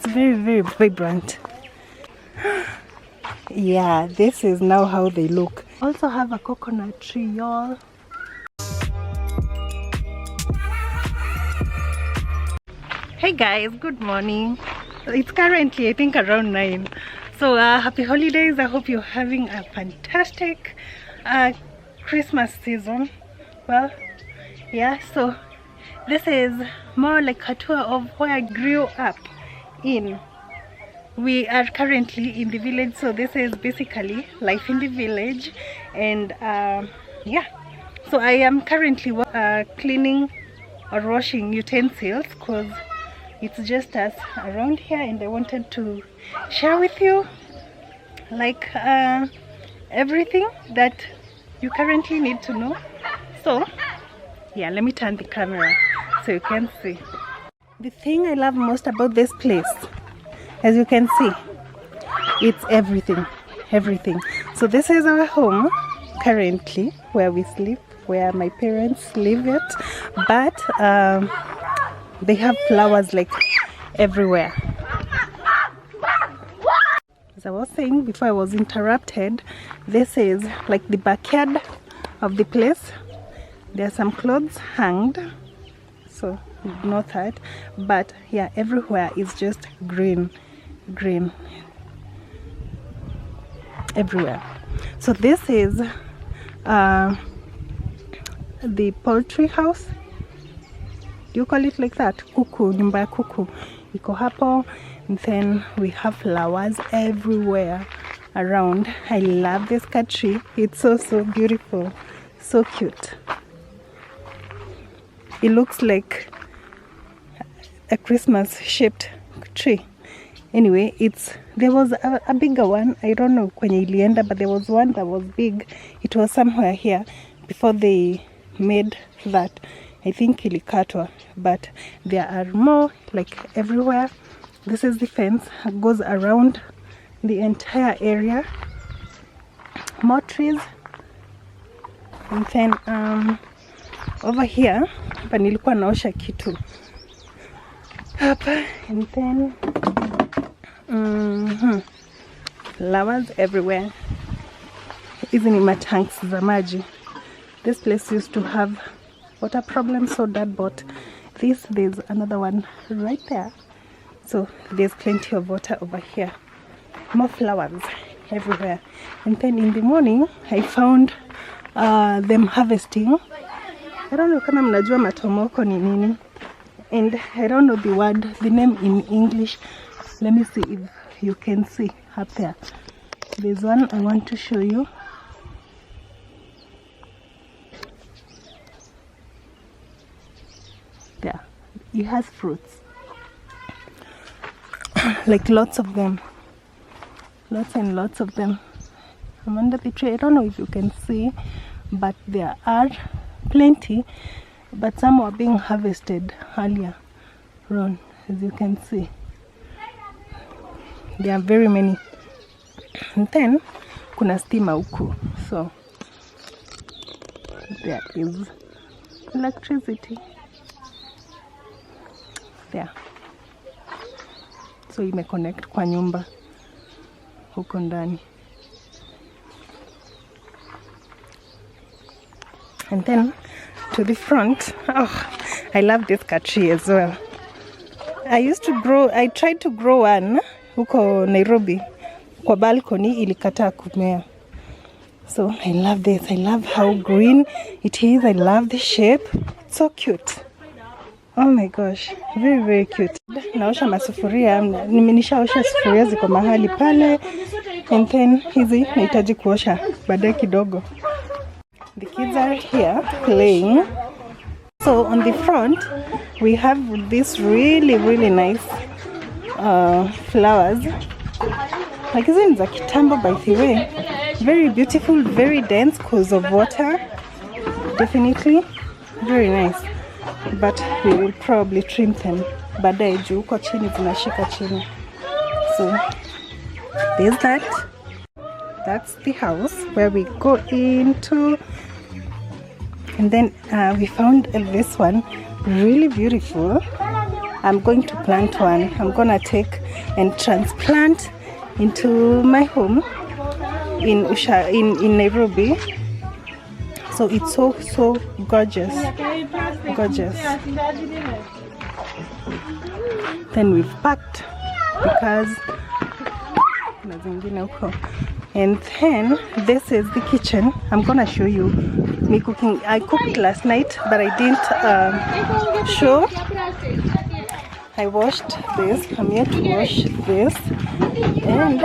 It's very, very vibrant. Yeah, this is now how they look. Also have a coconut tree, y'all. Hey guys, good morning. It's currently, I think, around 9. So happy holidays. I hope you're having a fantastic Christmas season. Well, yeah, so this is more like a tour of where I grew up in. We are currently in the village, so this is basically life in the village. And yeah, so I am currently cleaning or washing utensils because it's just us around here, and I wanted to share with you like everything that you currently need to know. So yeah, let me turn the camera so you can see. The thing I love most about this place, as you can see, it's everything. So this is our home currently, where we sleep, where my parents live at, but they have flowers like everywhere. As I was saying before I was interrupted, this is like the backyard of the place. There are some clothes hanged, so ignore that. But yeah, everywhere is just green everywhere. So this is the poultry house. Do you call it like that? Kuku, nyumba ya kuku iko hapo. And then we have flowers everywhere around. I love this tree. It's so beautiful, so cute. It looks like a Christmas shaped tree. Anyway, there was a bigger one. I don't know kwenye ilienda, but there was one that was big. It was somewhere here before they made that. I think ilikatwa, but there are more like everywhere. This is the fence. It goes around the entire area. More trees. And then over here hapa nilikuwa naosha kitu hapa, and then flowers everywhere. Hizi ni matanks za maji. This place used to have water problem, so Dad bought this. There's another one right there, so there's plenty of water over here. More flowers everywhere. And then in the morning I found them harvesting. I don't know kama mnajua matomoko ni nini, and I don't know the name in English. Let me see if you can see up there. There's one I want to show you. There, it has fruits, like lots of them, lots and lots of them. I'm under the tree. I don't know if you can see, but there are plenty, but some were being harvested earlier on. As you can see, there are very many. And then kuna stima huku, so there is electricity there, so ime connect kwa nyumba huko ndani. And then to the front, oh, I love this tree as well. I tried to grow one huko Nairobi kwa balcony, ilikataa kumea. So I love this. I love how green it is. I love the shape. It's so cute. Oh my gosh, very, very cute. Naosha masufuria. Nishaosha sufuria ziko mahali pale. And then hizi nahitaji kuosha baadaye kidogo. The kids are here playing. So on the front we have this really, really nice flowers. Like hizi ni za kitambo, by the way. Very beautiful, very dense because of water. Definitely very nice. But we will probably trim them baadaye juu huko chini zinashika chini. So there's that. That's the house where we go into. And then we found this one really beautiful. I'm going to plant one. I'm gonna take and transplant into my home in Nairobi. So it's so gorgeous. Then we've packed because and then this is the kitchen. I'm gonna show you me cooking. I cooked last night, but I didn't show. I washed this. I'm here to wash this, and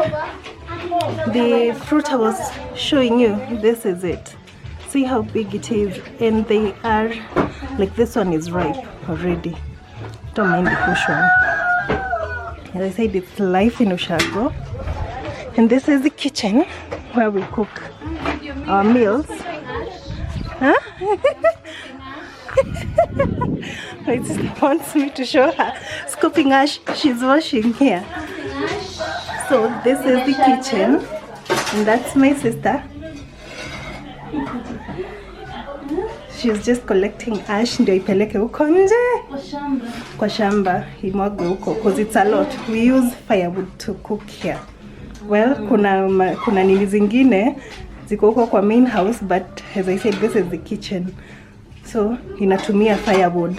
the fruit I was showing you, this is it. See how big it is, and they are like, this one is ripe already. Don't mind the push one. As I said, it's life in Ushago. And this is the kitchen where we cook our meals. Huh? My sister wants me to show her scooping ash she's washing here. So this is the kitchen, and that's my sister. She's just collecting ash ndio ipeleke huko nje kwa shamba imwagwe huko, because it's a lot. We use firewood to cook here. Well, kuna nini zingine ziko huko kwa main house, but as I said, this is the kitchen, so inatumia firewood.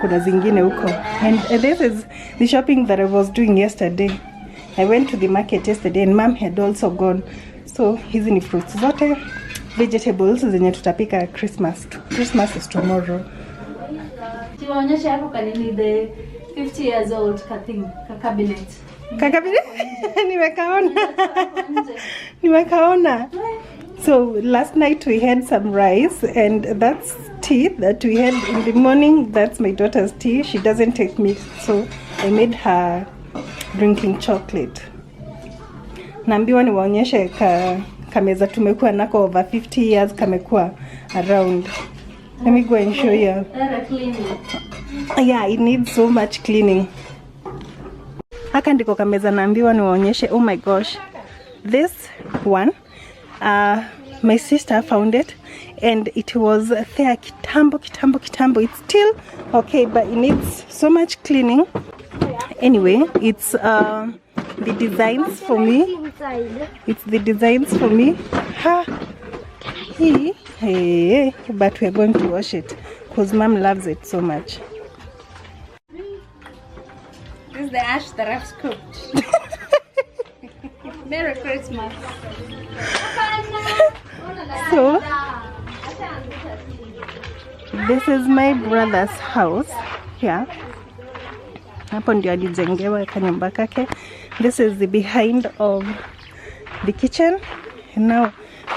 Kuna zingine huko, and this is the shopping that I was doing yesterday. I went to the market yesterday and mom had also gone. So hizi ni fruits zote, vegetables zenye tutapika Christmas. Christmas is tomorrow. Tuonyeshe hapo kanini the 50 years old cabinet. Cabinet? Nimekaona. So last night we had some rice, and that's tea that we had in the morning. That's my daughter's tea. She doesn't take milk, so I made her drinking chocolate. Naambiwa niwaonyeshe kameza tumekuwa nako over 50 years, kamekuwa around. Let me go and show you. Yeah, it needs so much cleaning. Haka ndiko kameza naambiwa niwaonyeshe. Oh my gosh. This one, my sister found it, and it was there kitambo. It's still okay, but it needs so much cleaning. Anyway, it's the designs for me. It's the designs for me. Hey, but we're going to wash it because mom loves it so much. This is the ash that I've scooped. Merry Christmas. So this is my brother's house here. Hapo ndio alijengewa kanyumba kake. This is the behind of the kitchen, and now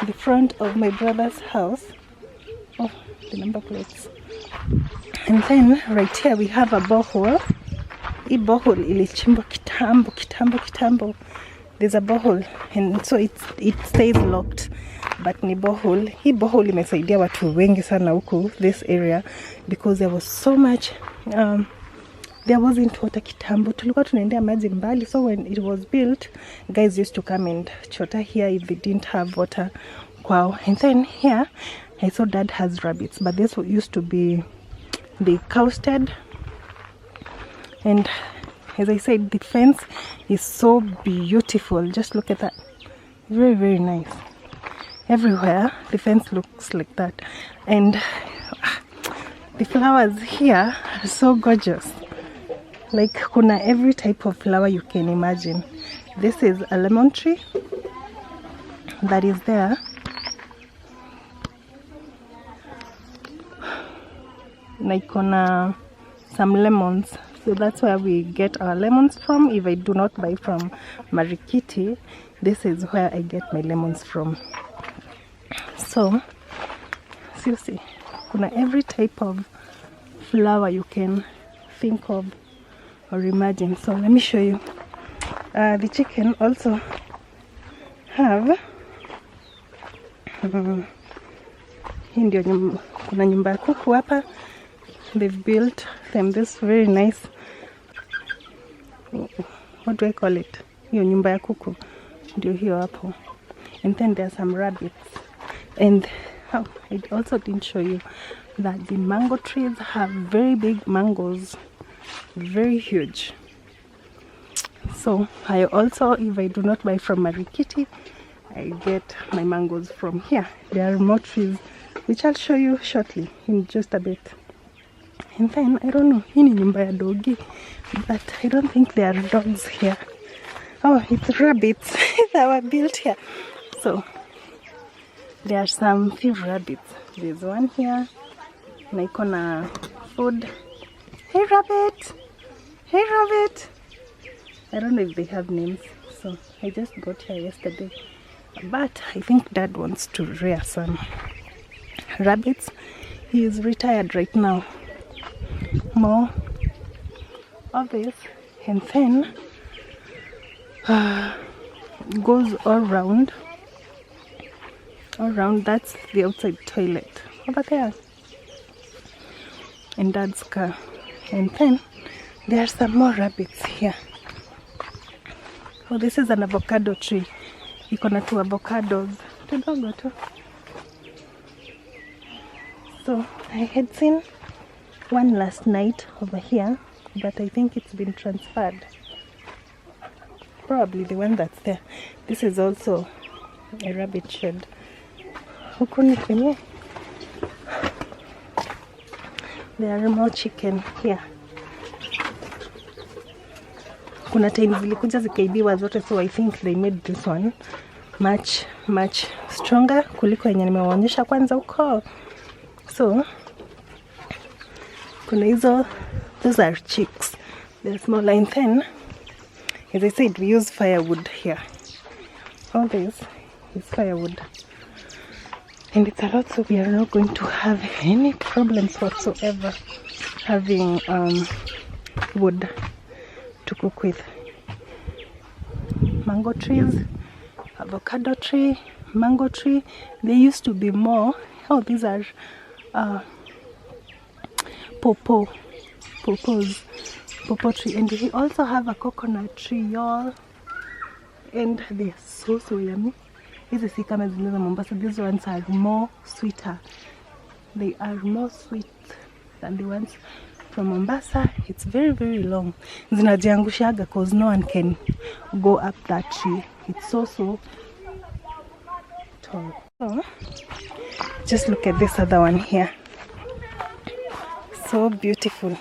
the front of my brother's house. Oh, the number plates. And then right here we have a borehole. Hii borehole ilichimbwa kitambo. There's a borehole, and so it stays locked. But ni borehole. Hii borehole imesaidia watu wengi sana huku this area, because there was so much there wasn't water kitambo. Tulikuwa tunaendea maji mbali, so when it was built, guys used to come and chota here if they didn't have water. Wow. And then here I saw dad has rabbits, but this used to be the cow shed. And as I said, the fence is so beautiful. Just look at that. Very nice. Everywhere the fence looks like that, and the flowers here are so gorgeous. Like kuna every type of flower you can imagine. This is a lemon tree that is there. Like kuna some lemons, so that's where we get our lemons from. If I do not buy from Marikiti, this is where I get my lemons from. So see, kuna every type of flower you can think of or imagine. So let me show you. The chicken also have hii ndio kuna nyumba ya kuku hapa. They've built them this very nice, what do I call it, hiyo nyumba ya kuku ndio hiyo hapo. And then there are some rabbits. And I also didn't show you that the mango trees have very big mangoes. very huge. So I also, if I do not buy from Marikiti, I get my mangoes from here. There are more trees which I'll show you shortly in just a bit. And then I don't know, hii ni nyumba ya dogi, but I don't think there are dogs here. Oh, it's rabbits that were built here. So there are some few rabbits. There's one here. Na iko na food. Hey rabbit! Hey rabbit! I don't know if they have names. So I just got here yesterday. But I think Dad wants to rear some rabbits. He is retired right now. More of this. And then goes all round. That's the outside toilet over there in Dad's car. And then there are some more rabbits here. Oh, this is an avocado tree. Iko na 2 avocados tudogo tu. So I had seen one last night over here, but I think it's been transferred. Probably the one that's there. This is also a rabbit shed. Huku ni kwenye. There are more chicken here. Kuna time zilikuja zikaibiwa zote, so I think they made this one much stronger kuliko yenye nimewaonyesha kwanza huko. So kuna hizo, those are chicks. They're smaller. And then, as I said, we use firewood here. All this is firewood. And it's a lot, so we are not going to have any problems whatsoever having wood to cook with. Mango trees, avocado tree, mango tree. There used to be more. Oh, these are popo tree. And we also have a coconut tree, y'all. And they're so yummy. Hizi si kama zile za Mombasa. These ones are more sweeter. They are more sweet than the ones from Mombasa. It's very long. Zinajiangushaga because no one can go up that tree. It's so tall. So just look at this other one here. So beautiful.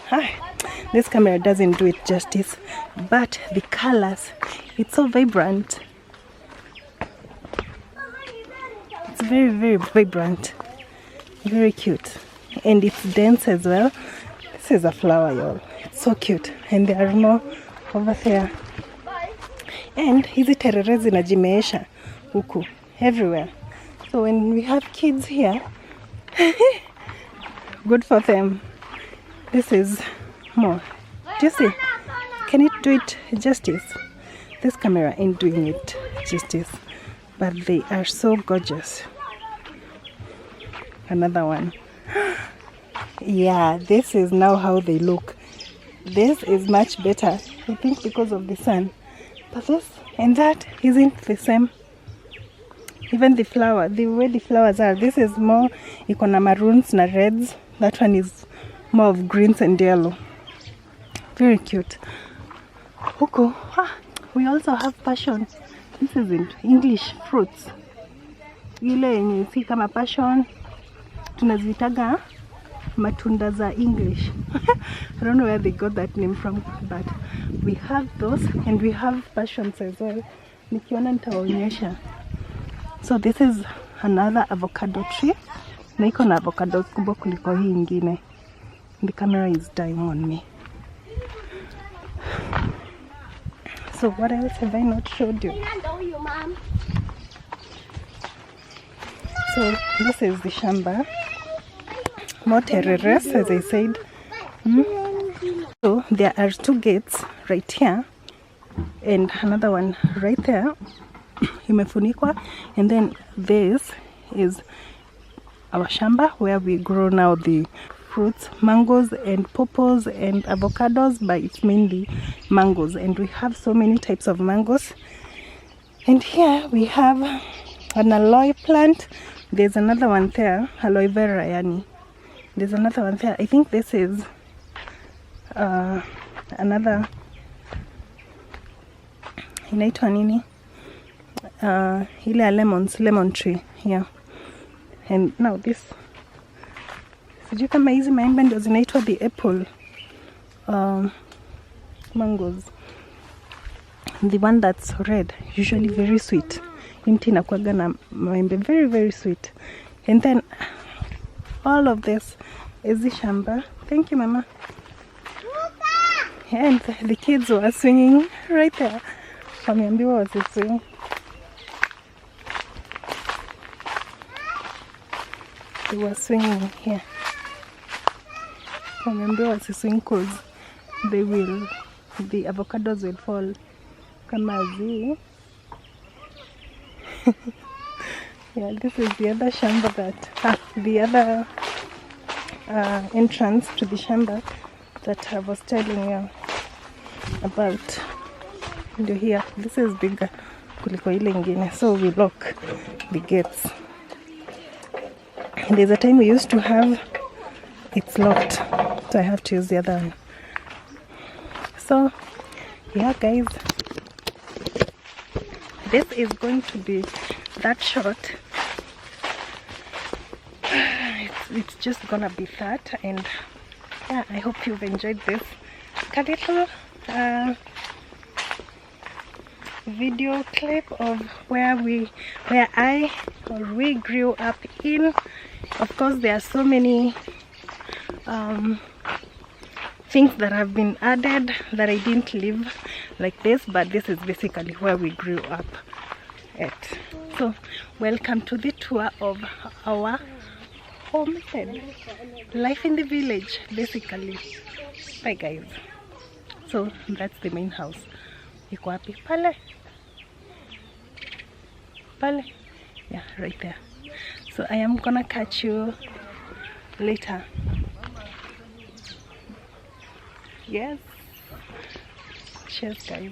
This camera doesn't do it justice, but the colors, it's so vibrant. It's very vibrant, very cute, and it's dense as well. This is a flower, y'all. It's so cute. And there are more over there. And hizi terere zinajimeesha huku everywhere. So when we have kids here, good for them. This is more. Do you see? Can it do it justice? This camera ain't doing it justice, but they are so gorgeous. Another one. Yeah, this is now how they look. This is much better, I think, because of the sun. But this and that isn't the same. Even the flower, the way the flowers are, this is more iko na maroons na reds. That one is more of greens and yellow. Very cute. Huku, we also have passion. This isn't English fruits. Ile yenye si kama passion, tunazitaga matunda za English. I don't know where they got that name from, but we have those and we have passions as well. Nikiona nitawaonyesha. So this is another avocado tree. Na iko na avocado kubwa kuliko hii ingine. The camera is dying on me. So what else have I not showed you? So this is the shamba. More tereres, as I said. So there are 2 gates right here and another one right there. Imefunikwa. And then this is our shamba where we grow now the fruits, mangoes and pawpaws and avocados, but it's mainly mangoes, and we have so many types of mangoes. And here we have an aloe plant. There's another one there, aloe vera yani. There's another one there. I think this is another inaitwa nini, ile ya lemon tree here. And now this, sijui kama hizi maembe ndio zinaitwa the apple mangoes, the one that's red, usually very sweet. Mti inakuwaga na maembe very very sweet. And then all of this is the shamba. Thank you, Mama. And the kids were swinging right there. Wameambiwa wasiswing. They were swinging here. Wameambiwa wasiswing cause the avocados will fall. Kama zi. Yeah, this is the other shamba the other entrance to the shamba that I was telling you about. Ndio here, this is bigger kuliko ile ingine, so we lock the gates. And there's a time we used to have it's locked, so I have to use the other one. So yeah guys, this is going to be that short. It's just gonna be that, and yeah, I hope you've enjoyed this little video clip of where we grew up in. Of course there are so many things that have been added that I didn't live like this, but this is basically where we grew up at. So welcome to the tour of our homestead, life in the village basically. Bye guys. So that's the main house. Iko wapi? Pale yeah, right there. So I am gonna catch you later. Yes, cheers guys.